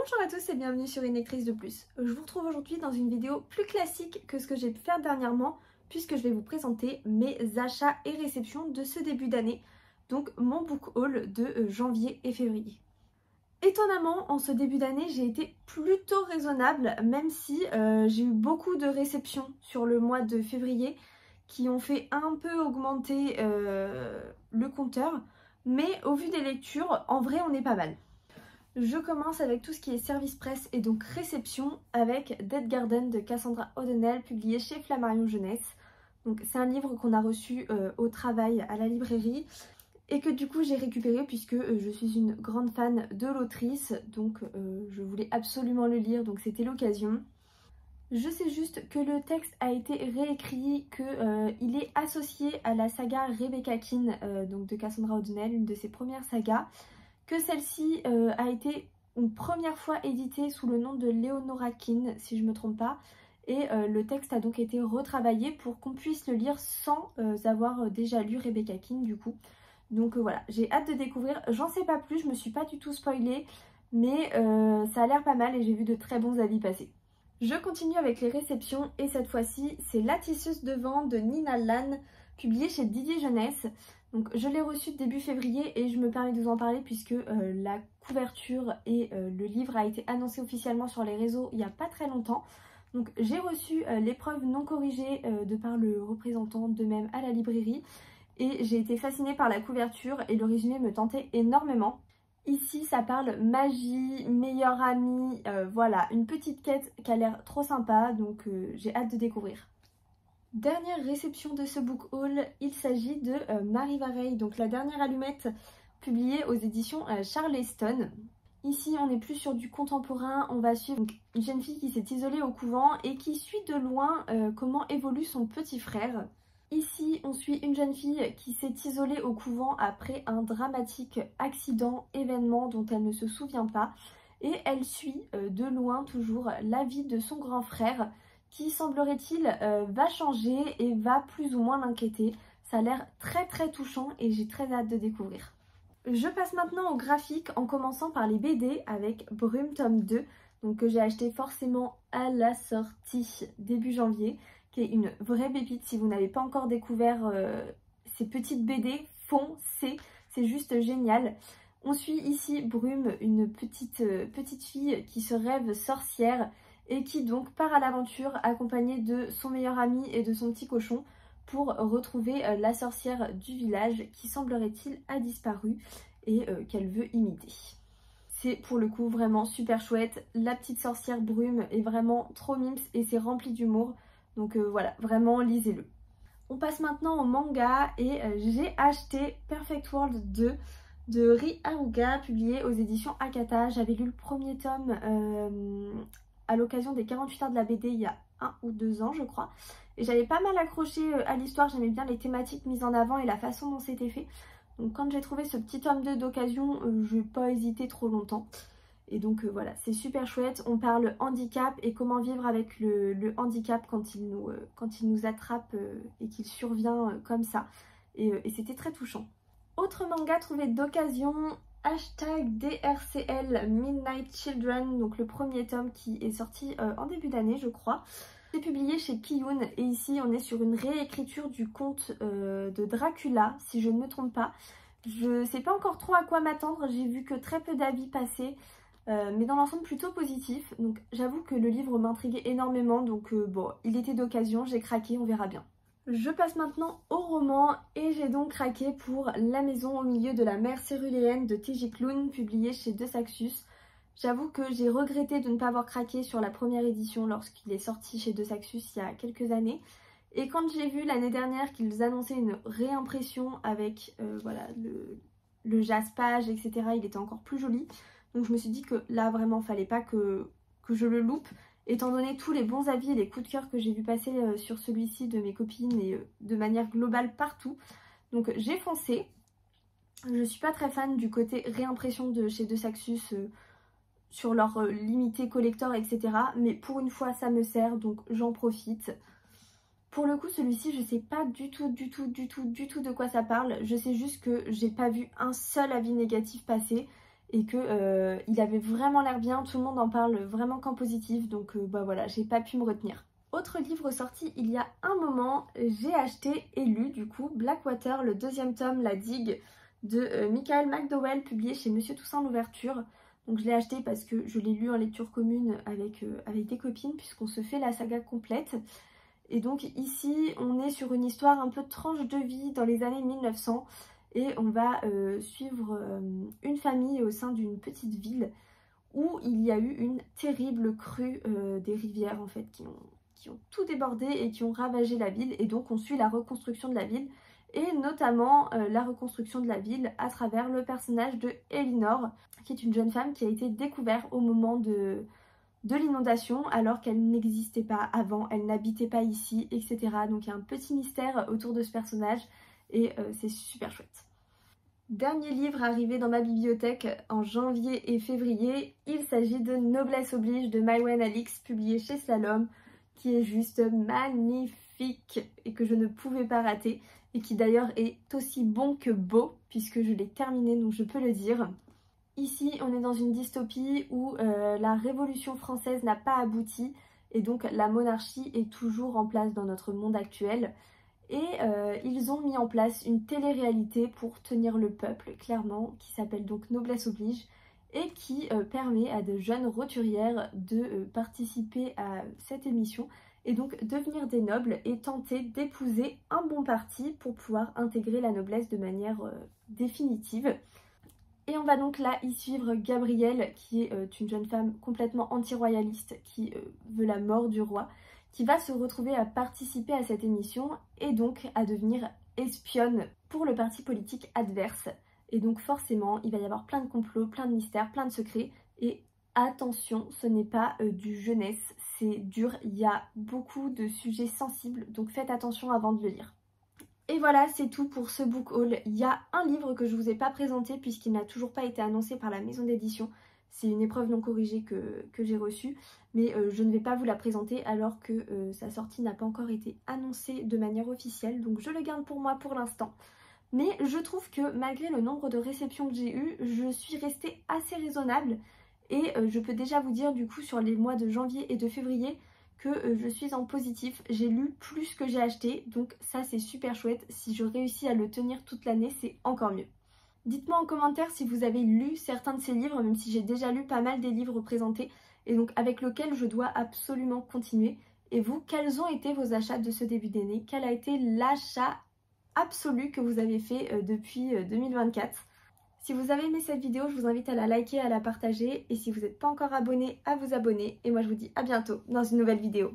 Bonjour à tous et bienvenue sur Une lectrice de plus. Je vous retrouve aujourd'hui dans une vidéo plus classique que ce que j'ai pu faire dernièrement puisque je vais vous présenter mes achats et réceptions de ce début d'année, donc mon book haul de janvier et février. Étonnamment, en ce début d'année, j'ai été plutôt raisonnable, même si j'ai eu beaucoup de réceptions sur le mois de février qui ont fait un peu augmenter le compteur, mais au vu des lectures, en vrai on est pas mal. Je commence avec tout ce qui est service presse et donc réception avec Dead Garden de Cassandra O'Donnell, publié chez Flammarion Jeunesse. Donc c'est un livre qu'on a reçu au travail à la librairie et que du coup j'ai récupéré puisque je suis une grande fan de l'autrice, donc je voulais absolument le lire, donc c'était l'occasion. Je sais juste que le texte a été réécrit, qu'il est associé à la saga Rebecca Keane donc de Cassandra O'Donnell, une de ses premières sagas, que celle-ci a été une première fois éditée sous le nom de Leonora Keane, si je ne me trompe pas, et le texte a donc été retravaillé pour qu'on puisse le lire sans avoir déjà lu Rebecca Keane du coup. Donc voilà, j'ai hâte de découvrir, j'en sais pas plus, je me suis pas du tout spoilée, mais ça a l'air pas mal et j'ai vu de très bons avis passer. Je continue avec les réceptions et cette fois-ci c'est La tisseuse de vent de Nina Lann, publié chez Didier Jeunesse. Donc je l'ai reçu début février et je me permets de vous en parler puisque la couverture et le livre a été annoncé officiellement sur les réseaux il n'y a pas très longtemps. Donc j'ai reçu l'épreuve non corrigée de par le représentant d'eux-mêmes à la librairie et j'ai été fascinée par la couverture et le résumé me tentait énormément. Ici ça parle magie, meilleure amie, voilà, une petite quête qui a l'air trop sympa, donc j'ai hâte de découvrir. Dernière réception de ce book haul, il s'agit de Marie Varey, donc la dernière allumette publiée aux éditions Charleston. Ici on n'est plus sur du contemporain, on va suivre une jeune fille qui s'est isolée au couvent et qui suit de loin comment évolue son petit frère. Ici on suit une jeune fille qui s'est isolée au couvent après un dramatique accident, événement dont elle ne se souvient pas, et elle suit de loin toujours la vie de son grand frère qui, semblerait-il, va changer et va plus ou moins l'inquiéter. Ça a l'air très touchant et j'ai très hâte de découvrir. Je passe maintenant au graphique en commençant par les BD avec Brume tome 2, donc que j'ai acheté forcément à la sortie début janvier, qui est une vraie pépite. Si vous n'avez pas encore découvert ces petites BD, foncez, c'est juste génial. On suit ici Brume, une petite fille qui se rêve sorcière et qui donc part à l'aventure accompagnée de son meilleur ami et de son petit cochon pour retrouver la sorcière du village qui, semblerait-il, a disparu et qu'elle veut imiter. C'est pour le coup vraiment super chouette, la petite sorcière Brume est vraiment trop mimes et c'est rempli d'humour, donc voilà, vraiment lisez-le. On passe maintenant au manga et j'ai acheté Perfect World 2 de Ri Haruka, publié aux éditions Akata. J'avais lu le premier tome à l'occasion des 48 heures de la BD il y a 1 ou 2 ans je crois. Et j'avais pas mal accroché à l'histoire, j'aimais bien les thématiques mises en avant et la façon dont c'était fait. Donc quand j'ai trouvé ce petit tome 2 d'occasion, je n'ai pas hésité trop longtemps. Et donc voilà, c'est super chouette. On parle handicap et comment vivre avec le handicap quand il nous attrape et qu'il survient comme ça. Et c'était très touchant. Autre manga trouvé d'occasion, #DRCL Midnight Children, donc le premier tome qui est sorti en début d'année je crois. C'est publié chez Kiyun et ici on est sur une réécriture du conte de Dracula si je ne me trompe pas. Je sais pas encore trop à quoi m'attendre, j'ai vu que très peu d'avis passaient, mais dans l'ensemble plutôt positif. Donc j'avoue que le livre m'intriguait énormément, donc bon, il était d'occasion, j'ai craqué, on verra bien. Je passe maintenant au roman et j'ai donc craqué pour La maison au milieu de la mer céruléenne de T.J. Klune, publié chez De Saxus. J'avoue que j'ai regretté de ne pas avoir craqué sur la première édition lorsqu'il est sorti chez De Saxus il y a quelques années. Et quand j'ai vu l'année dernière qu'ils annonçaient une réimpression avec voilà, le jaspage, etc., il était encore plus joli. Donc je me suis dit que là vraiment fallait pas que je le loupe, étant donné tous les bons avis et les coups de cœur que j'ai vu passer sur celui-ci de mes copines et de manière globale partout. Donc j'ai foncé. Je suis pas très fan du côté réimpression de chez De Saxus sur leur limité collector, etc. Mais pour une fois ça me sert, donc j'en profite. Pour le coup celui-ci je sais pas du tout de quoi ça parle. Je sais juste que j'ai pas vu un seul avis négatif passer. et que il avait vraiment l'air bien, tout le monde en parle vraiment qu'en positif, donc bah voilà, j'ai pas pu me retenir. Autre livre sorti il y a un moment, j'ai acheté et lu du coup Blackwater, le deuxième tome, La Digue, de Michael McDowell, publié chez Monsieur Toussaint Louverture. Donc je l'ai acheté parce que je l'ai lu en lecture commune avec des copines, puisqu'on se fait la saga complète. Et donc ici, on est sur une histoire un peu tranche de vie dans les années 1900, et on va suivre une famille au sein d'une petite ville où il y a eu une terrible crue des rivières en fait qui ont tout débordé et qui ont ravagé la ville, et donc on suit la reconstruction de la ville et notamment la reconstruction de la ville à travers le personnage de Elinor, qui est une jeune femme qui a été découverte au moment de l'inondation alors qu'elle n'existait pas avant, elle n'habitait pas ici, etc. Donc il y a un petit mystère autour de ce personnage et c'est super chouette. Dernier livre arrivé dans ma bibliothèque en janvier et février, il s'agit de Noblesse oblige de Maïwenn Alix, publié chez Slalom, qui est juste magnifique et que je ne pouvais pas rater, et qui d'ailleurs est aussi bon que beau puisque je l'ai terminé, donc je peux le dire. Ici on est dans une dystopie où la Révolution française n'a pas abouti et donc la monarchie est toujours en place dans notre monde actuel. Et ils ont mis en place une télé-réalité pour tenir le peuple, clairement, qui s'appelle donc Noblesse oblige, et qui permet à de jeunes roturières de participer à cette émission, et donc devenir des nobles et tenter d'épouser un bon parti pour pouvoir intégrer la noblesse de manière définitive. Et on va donc là y suivre Gabrielle, qui est une jeune femme complètement anti-royaliste, qui veut la mort du roi, qui va se retrouver à participer à cette émission et donc à devenir espionne pour le parti politique adverse. Et donc forcément, il va y avoir plein de complots, plein de mystères, plein de secrets. Et attention, ce n'est pas du jeunesse, c'est dur, il y a beaucoup de sujets sensibles, donc faites attention avant de le lire. Et voilà, c'est tout pour ce book haul. Il y a un livre que je ne vous ai pas présenté puisqu'il n'a toujours pas été annoncé par la maison d'édition. C'est une épreuve non corrigée que j'ai reçue, mais je ne vais pas vous la présenter alors que sa sortie n'a pas encore été annoncée de manière officielle, donc je le garde pour moi pour l'instant. Mais je trouve que malgré le nombre de réceptions que j'ai eues, je suis restée assez raisonnable, et je peux déjà vous dire du coup sur les mois de janvier et de février que je suis en positif. J'ai lu plus que j'ai acheté, donc ça c'est super chouette. Si je réussis à le tenir toute l'année, c'est encore mieux. Dites-moi en commentaire si vous avez lu certains de ces livres, même si j'ai déjà lu pas mal des livres présentés, et donc avec lesquels je dois absolument continuer. Et vous, quels ont été vos achats de ce début d'année? Quel a été l'achat absolu que vous avez fait depuis 2024? Si vous avez aimé cette vidéo, je vous invite à la liker, à la partager, et si vous n'êtes pas encore abonné, à vous abonner. Et moi je vous dis à bientôt dans une nouvelle vidéo.